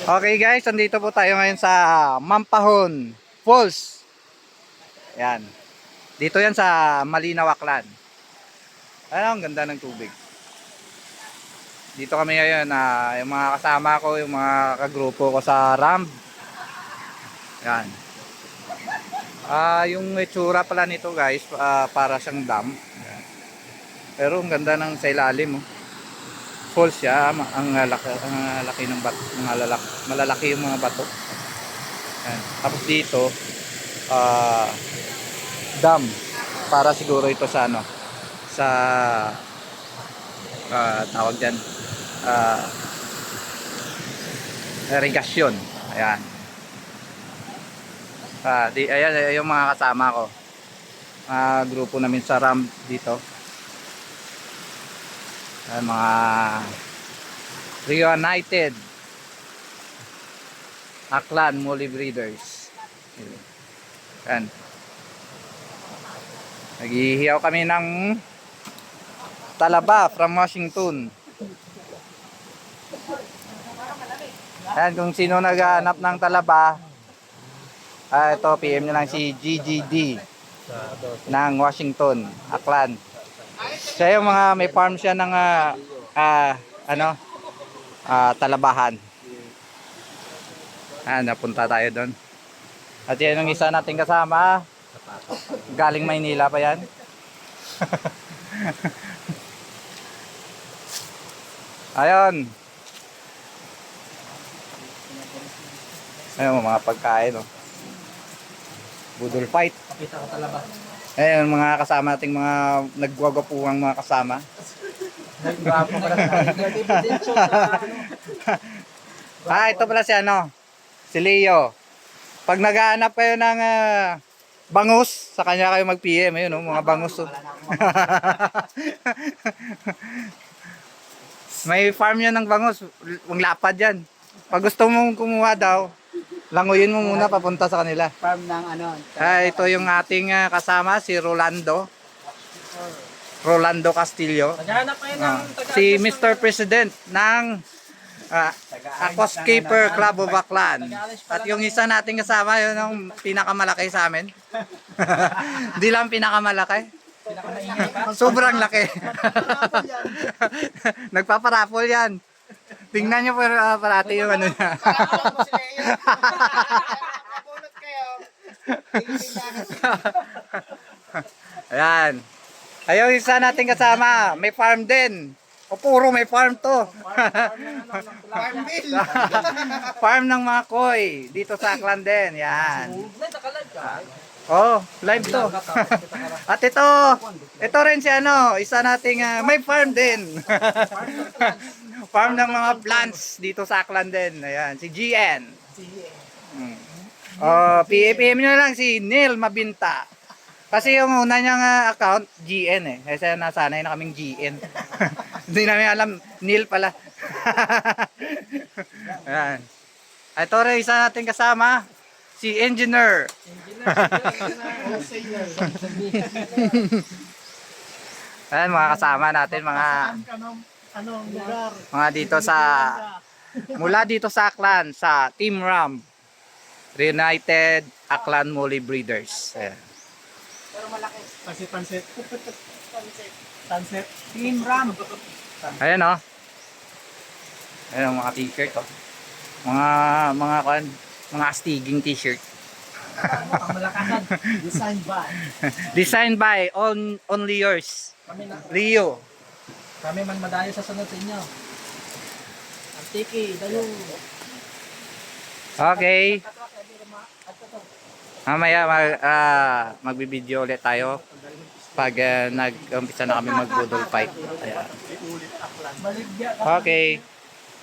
Okay guys, andito po tayo ngayon sa Mampahon Falls. Yan. Dito yan sa Malinaw, Aklan. Ano, ang ganda ng tubig. Dito kami ngayon, yung mga kasama ko, yung mga kagrupo ko sa ramp. Yan. Yung itsura pala nito guys, para siyang dam. Yan. Pero ang ganda ng sa ilalim. Oh. Falls siya, ang laki ng bato, malalaki yung mga bato. Yan. Tapos dito, dam, para siguro ito sa ano, sa tawag dyan, irrigation. Ayan. Ayan yung mga kasama ko, grupo namin sa ramp dito. Mga reunited Aklan Molly Breeders. Yan. Naghihiyaw kami ng talaba from Washington. Yan, kung sino naghahanap ng talaba, ito PM nyo lang si GGD ng Washington, Aklan. Siya yung mga may farm siya ng talabahan. Napunta tayo doon. At yan yung isa nating kasama. Galing Maynila pa yan. Ayun. Ayun mga pagkain. Oh. Budol fight. Pakita ko talaba. Ayun mga kasama nating mga nagwagapuang mga kasama. Nagwapo ka lang. Ito pala si si Leo. Pag naghahanap kayo ng bangus, sa kanya kayo mag-PM. Ayun, mga bangus. Oh. May farm yan ng bangus. Ang lapad yan. Pag gusto mong kumuha daw, languyin mo muna papunta sa kanila. Farm ng Ito yung ating kasama, si Rolando. Rolando Castillo. Naghahanap kayo ng Si Mr. President ng Aquascaper Club of Aklan. At yung isa nating kasama, yun ang pinakamalaki sa amin. Hindi lang pinakamalaki. pinakamaingay pa. Sobrang laki. Nagpaparapol yan. Tingnan nyo parati yung ano niya. Ayan. Ayun, isa nating kasama. May farm din. O puro may farm to. Farm ng mga koi. Dito sa Aklan din. Yan. Oh, live to. At ito rin si isa nating may farm din. Farm ng mga plants dito sa Aklan din. Ayan, si GN. PM nyo lang si Neil Mabinta. Kasi yung una niyang account, GN eh. Kasi nasanay na kaming GN. Hindi namin alam, Neil pala. Ayan. Ito rin isa nating kasama, si Engineer. Ayan, mga kasama natin, mga dito sa mula dito sa Aklan, sa Team Ram Reunited Aklan Molly Breeders. Ayan. Pero malaki. Pansit. Sunset. Team Ram. Ayan oh. Ayan ang mga t-shirt oh. Mga astiging t-shirt. Ang malakasan. Designed by only yours. Leo. Kami man madayo sa sunod sa inyo. Antiki, dayo. Okay. Mamaya magbibideo ulit tayo pag nag-umpisa na kami mag-budol fight. Ayan. Okay.